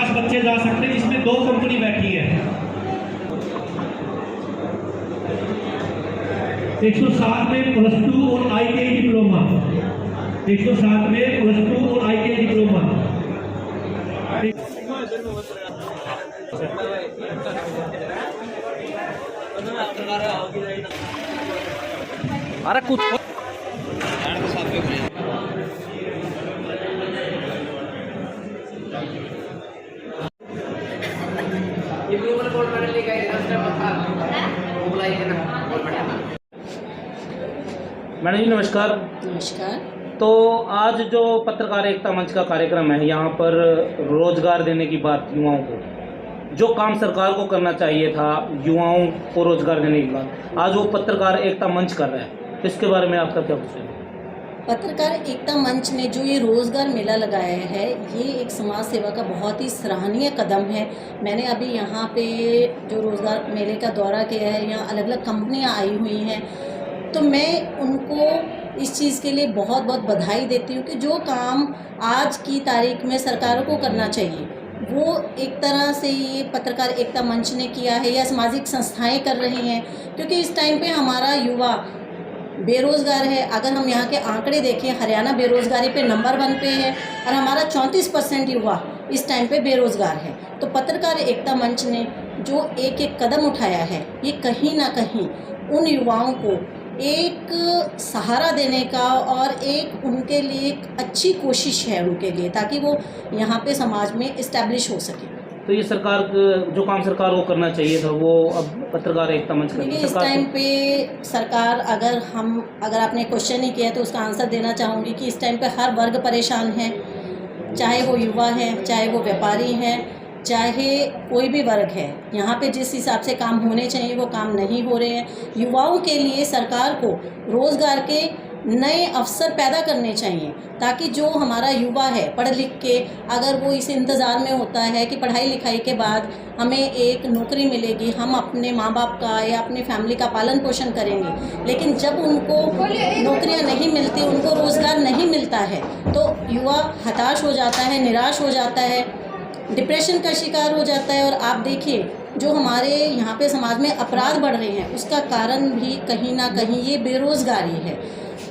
50 बच्चे जा सकते हैं, जिसमें 2 कंपनी बैठी है। 107 में +2 और ITI डिप्लोमा, 107 में +2 और ITI डिप्लोमा। अरे कुछ मैडम जी नमस्कार। नमस्कार। तो आज जो पत्रकार एकता मंच का कार्यक्रम है, यहाँ पर रोजगार देने की बात, युवाओं को जो काम सरकार को करना चाहिए था युवाओं को रोजगार देने की बात, आज वो पत्रकार एकता मंच कर रहा है, तो इसके बारे में आपका क्या कुछ है? पत्रकार एकता मंच ने जो ये रोज़गार मेला लगाया है, ये एक समाज सेवा का बहुत ही सराहनीय कदम है। मैंने अभी यहाँ पे जो रोज़गार मेले का दौरा किया है, यहाँ अलग अलग कंपनियाँ आई हुई हैं, तो मैं उनको इस चीज़ के लिए बहुत बहुत बधाई देती हूँ कि जो काम आज की तारीख में सरकारों को करना चाहिए वो एक तरह से ये पत्रकार एकता मंच ने किया है या सामाजिक संस्थाएं कर रही हैं। क्योंकि इस टाइम पे हमारा युवा बेरोज़गार है। अगर हम यहाँ के आंकड़े देखें, हरियाणा बेरोज़गारी पे नंबर 1 पे है और हमारा 34% युवा इस टाइम पे बेरोज़गार है। तो पत्रकार एकता मंच ने जो एक कदम उठाया है, ये कहीं ना कहीं उन युवाओं को एक सहारा देने का और एक उनके लिए एक अच्छी कोशिश है उनके लिए, ताकि वो यहाँ पे समाज में इस्टेब्लिश हो सके। तो ये सरकार जो काम सरकार को करना चाहिए था वो अब पत्रकार एकता मंच कर, इस टाइम पे सरकार, अगर आपने क्वेश्चन ही किया तो उसका आंसर देना चाहूँगी कि इस टाइम पे हर वर्ग परेशान है, चाहे वो युवा है, चाहे वो व्यापारी हैं, चाहे कोई भी वर्ग है। यहाँ पे जिस हिसाब से काम होने चाहिए वो काम नहीं हो रहे हैं। युवाओं के लिए सरकार को रोज़गार के नए अवसर पैदा करने चाहिए, ताकि जो हमारा युवा है पढ़ लिख के, अगर वो इस इंतज़ार में होता है कि पढ़ाई लिखाई के बाद हमें एक नौकरी मिलेगी, हम अपने माँ बाप का या अपनी फैमिली का पालन पोषण करेंगे, लेकिन जब उनको नौकरियाँ नहीं मिलती, उनको रोज़गार नहीं मिलता है, तो युवा हताश हो जाता है, निराश हो जाता है, डिप्रेशन का शिकार हो जाता है। और आप देखिए जो हमारे यहाँ पे समाज में अपराध बढ़ रहे हैं, उसका कारण भी कहीं ना कहीं ये बेरोज़गारी है।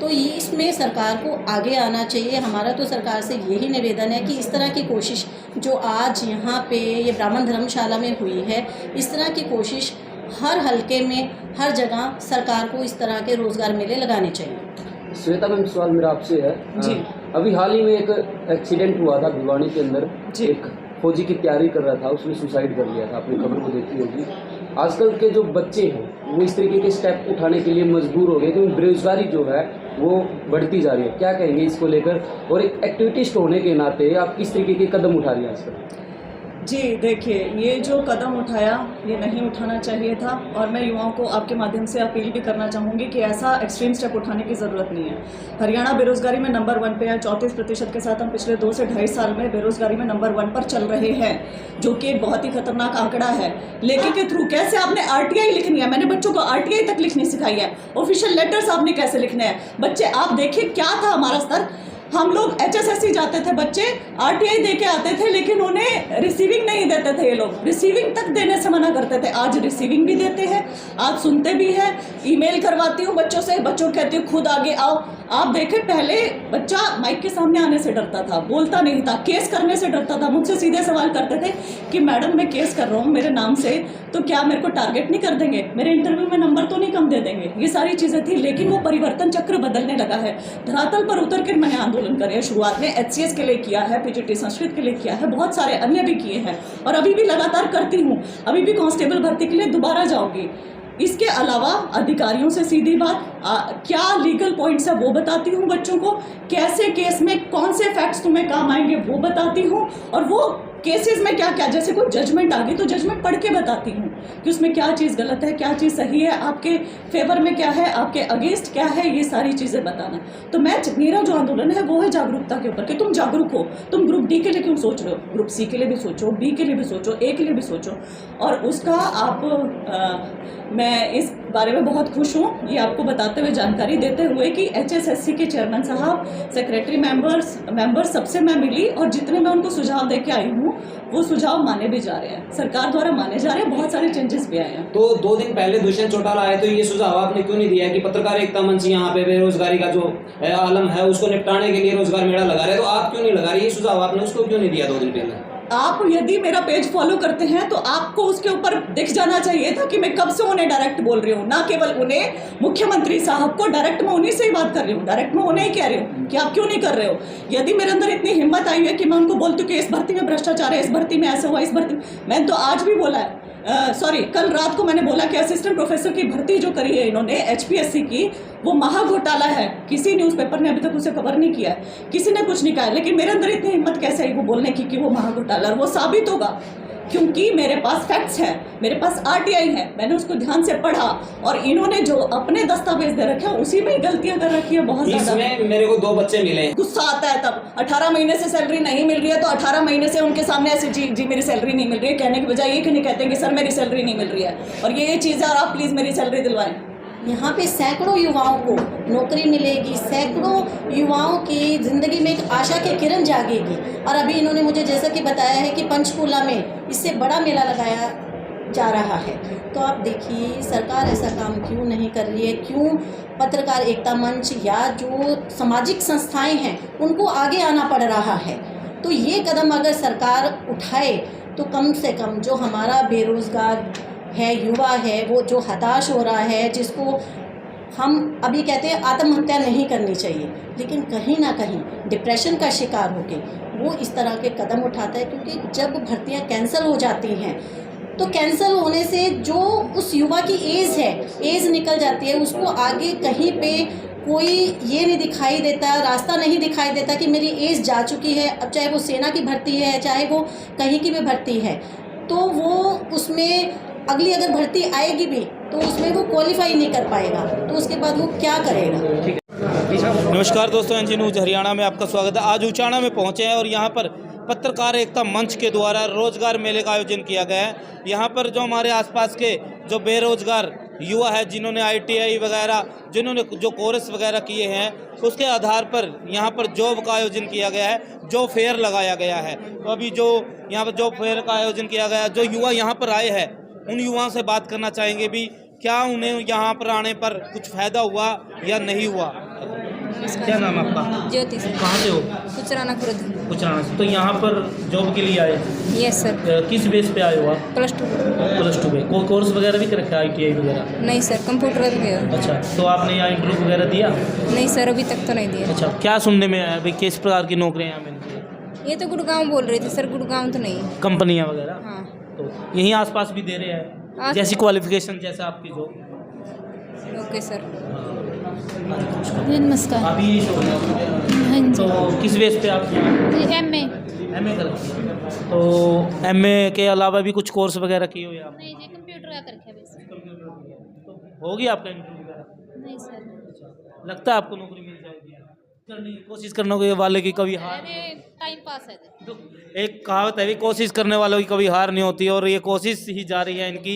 तो ये इसमें सरकार को आगे आना चाहिए। हमारा तो सरकार से यही निवेदन है कि इस तरह की कोशिश जो आज यहाँ पे ये ब्राह्मण धर्मशाला में हुई है, इस तरह की कोशिश हर हलके में, हर जगह सरकार को इस तरह के रोज़गार मेले लगाने चाहिए। श्वेता मैम, सवाल मेरा आपसे है जी। अभी हाल ही में एक एक्सीडेंट हुआ था भिवानी के अंदर, एक फौजी की तैयारी कर रहा था, उसने सुसाइड कर लिया था, आपने खबर को देखी होगी। आजकल के जो बच्चे हैं वो इस तरीके के स्टेप उठाने के लिए मजबूर हो गए, क्योंकि बेरोजगारी जो है वो बढ़ती जा रही है। क्या कहेंगे इसको लेकर, और एक एक्टिविटिस्ट होने के नाते आप किस तरीके के कदम उठा रही हैं आजकल? जी देखिए, ये जो कदम उठाया ये नहीं उठाना चाहिए था, और मैं युवाओं को आपके माध्यम से अपील भी करना चाहूँगी कि ऐसा एक्सट्रीम स्टेप उठाने की ज़रूरत नहीं है। हरियाणा बेरोज़गारी में नंबर 1 पे है, 34% के साथ हम पिछले 2 से 2.5 साल में बेरोज़गारी में नंबर 1 पर चल रहे हैं, जो कि एक बहुत ही खतरनाक आंकड़ा है। लेकिन के थ्रू कैसे आपने RTI लिखनी है, मैंने बच्चों को RTI तक लिखनी सिखाई है, ऑफिशियल लेटर्स आपने कैसे लिखने हैं। बच्चे आप देखिए क्या था हमारा स्तर, हम लोग HSSC जाते थे, बच्चे RTI दे के आते थे, लेकिन उन्हें रिसीविंग नहीं देते थे। ये लोग रिसीविंग तक देने से मना करते थे। आज रिसीविंग भी देते हैं, आज सुनते भी हैं। ईमेल करवाती हूँ बच्चों से, बच्चों को कहती हूँ खुद आगे आओ। आप देखें, पहले बच्चा माइक के सामने आने से डरता था, बोलता नहीं था, केस करने से डरता था। मुझसे सीधे सवाल करते थे कि मैडम मैं केस कर रहा हूँ मेरे नाम से, तो क्या मेरे को टारगेट नहीं कर देंगे, मेरे इंटरव्यू में नंबर तो नहीं कम दे देंगे। ये सारी चीज़ें थी, लेकिन वो परिवर्तन चक्र बदलने लगा है। धरातल पर उतर कर मैंने आंदोलन करे। शुरुआत में HCS के लिए किया है, PGT संस्कृत के लिए किया है, बहुत सारे अन्य भी किए हैं, और अभी भी लगातार करती हूँ। अभी भी कांस्टेबल भर्ती के लिए दोबारा जाऊँगी। इसके अलावा अधिकारियों से सीधी बात, क्या लीगल पॉइंट्स है वो बताती हूँ बच्चों को, कैसे केस में कौन से फैक्ट्स तुम्हें काम आएंगे वो बताती हूँ, और वो केसेस में क्या क्या, जैसे कोई जजमेंट आ गई तो जजमेंट पढ़ के बताती हूँ कि उसमें क्या चीज़ गलत है, क्या चीज़ सही है, आपके फेवर में क्या है, आपके अगेंस्ट क्या है, ये सारी चीज़ें बताना। तो मेरा जो आंदोलन है वो है जागरूकता के ऊपर, कि तुम जागरूक हो। तुम ग्रुप D के लिए क्यों सोच रहे हो, ग्रुप C के लिए भी सोचो, B के लिए भी सोचो, A के लिए भी सोचो। और उसका आप मैं इस बारे में बहुत खुश हूँ, ये आपको बताते हुए, जानकारी देते हुए कि HSSC के चेयरमैन साहब, सेक्रेटरी मेंबर्स सबसे मैं मिली और जितने मैं उनको सुझाव दे के आई हूँ वो सुझाव माने भी जा रहे हैं, सरकार द्वारा माने जा रहे हैं, बहुत सारे चेंजेस भी आए हैं। तो 2 दिन पहले दुष्यंत चौटाला आए तो ये सुझाव आपने क्यों नहीं दिया कि पत्रकार एकता मंच यहाँ पे बेरोजगारी का जो आलम है उसको निपटाने के लिए रोजगार मेला लगा रहे, तो आप क्यों नहीं लगा रहे? ये सुझाव आपने उसको क्यों नहीं दिया 2 दिन पहले? आप यदि मेरा पेज फॉलो करते हैं तो आपको उसके ऊपर दिख जाना चाहिए था कि मैं कब से उन्हें डायरेक्ट बोल रही हूँ, ना केवल उन्हें, मुख्यमंत्री साहब को डायरेक्ट मैं उन्हीं से ही बात कर रही हूँ, डायरेक्ट मैं उन्हें ही कह रही हूँ कि आप क्यों नहीं कर रहे हो। यदि मेरे अंदर इतनी हिम्मत आई है कि मैं उनको बोलती हूँ कि इस भर्ती में भ्रष्टाचार है, इस भर्ती में ऐसा हुआ, इस भर्ती, मैंने तो आज भी बोला है, कल रात को मैंने बोला कि असिस्टेंट प्रोफेसर की भर्ती जो करी है इन्होंने HPSC की, वो महा घोटाला है, किसी न्यूज़पेपर ने अभी तक उसे कवर नहीं किया है, किसी ने कुछ नहीं कहा है, लेकिन मेरे अंदर इतनी हिम्मत कैसे आई वो बोलने की कि वो महा घोटाला, और वो साबित होगा क्योंकि मेरे पास फैक्ट्स हैं, मेरे पास RTI है, मैंने उसको ध्यान से पढ़ा और इन्होंने जो अपने दस्तावेज दे रखे हैं उसी में ही गलतियां कर रखी है बहुत ज़्यादा। इसमें मेरे को 2 बच्चे मिले, गुस्सा आता है तब। 18 महीने से सैलरी नहीं मिल रही है तो 18 महीने से उनके सामने ऐसे जी मेरी सैलरी नहीं मिल रही है कहने के बजाय ये क्यों नहीं कहते हैं कि सर मेरी सैलरी नहीं मिल रही है और ये चीज़ है और आप प्लीज़ मेरी सैलरी दिलवाएं। यहाँ पे सैकड़ों युवाओं को नौकरी मिलेगी, सैकड़ों युवाओं की ज़िंदगी में एक आशा की किरण जागेगी। और अभी इन्होंने मुझे जैसा कि बताया है कि पंचकूला में इससे बड़ा मेला लगाया जा रहा है, तो आप देखिए सरकार ऐसा काम क्यों नहीं कर रही है, क्यों पत्रकार एकता मंच या जो सामाजिक संस्थाएं हैं उनको आगे आना पड़ रहा है। तो ये कदम अगर सरकार उठाए तो कम से कम जो हमारा बेरोज़गार है, युवा है, वो जो हताश हो रहा है, जिसको हम अभी कहते हैं आत्महत्या नहीं करनी चाहिए, लेकिन कहीं ना कहीं डिप्रेशन का शिकार होके वो इस तरह के कदम उठाता है, क्योंकि जब भर्तियां कैंसिल हो जाती हैं तो कैंसिल होने से जो उस युवा की एज निकल जाती है, उसको आगे कहीं पे कोई ये नहीं दिखाई देता, रास्ता नहीं दिखाई देता कि मेरी एज जा चुकी है। अब चाहे वो सेना की भर्ती है, चाहे वो कहीं की भी भर्ती है, तो वो उसमें अगली अगर भर्ती आएगी भी तो उसमें वो क्वालिफाई नहीं कर पाएगा, तो उसके बाद वो क्या करेगा। नमस्कार दोस्तों, NG न्यूज़ हरियाणा में आपका स्वागत है। आज उचाना में पहुंचे हैं और यहां पर पत्रकार एकता मंच के द्वारा रोजगार मेले का आयोजन किया गया है। यहां पर जो हमारे आसपास के जो बेरोजगार युवा है, जिन्होंने ITI वगैरह, जिन्होंने जो कोर्स वगैरह किए हैं, उसके आधार पर यहां पर जॉब का आयोजन किया गया है, जॉब फेयर लगाया गया है। तो अभी जो यहाँ पर जॉब फेयर का आयोजन किया गया है, जो युवा यहाँ पर आए हैं उन युवाओं से बात करना चाहेंगे भी क्या उन्हें यहाँ पर आने पर कुछ फ़ायदा हुआ या नहीं हुआ। क्या नाम है आपका? ज्योति सर। कहाँ से हो? कुचराना खुर्द। कुचराना से। तो यहाँ पर जॉब के लिए आए? Yes sir. किस बेस पे आए हो आप? +2 पे। कोई कोर्स वगैरह भी कर रखा है, ITI वगैरह? नहीं सर, कंप्यूटर भी गया। अच्छा, तो आपने यहाँ इंटरव्यू वगैरह दिया? नहीं सर, अभी तक तो नहीं दिया। अच्छा, क्या सुनने में आया भाई, किस प्रकार की नौकरियाँ यहाँ मिलती? ये तो गुड़गांव बोल रहे थे सर, गुड़गांव तो नहीं। कंपनियाँ वगैरह? हाँ। तो यहीं आसपास भी दे रहे हैं जैसी क्वालिफिकेशन जैसा आपकी जो। Okay sir. नमस्कार। अभी यही शो हाँ जी। तो किस बेस पे आप? MA कर। तो MA के अलावा भी कुछ कोर्स वगैरह किए हो आप? नहीं जी, कंप्यूटर का कर रखा है। तो होगी आपका इंटरव्यू वगैरह? नहीं सर। लगता है आपको नौकरी मिल जाएगी? करने की कोशिश करने वाले की कभी हार। टाइम पास है। तो एक कहावत है भी, कोशिश करने वालों की कभी हार नहीं होती, और ये कोशिश ही जा रही है इनकी।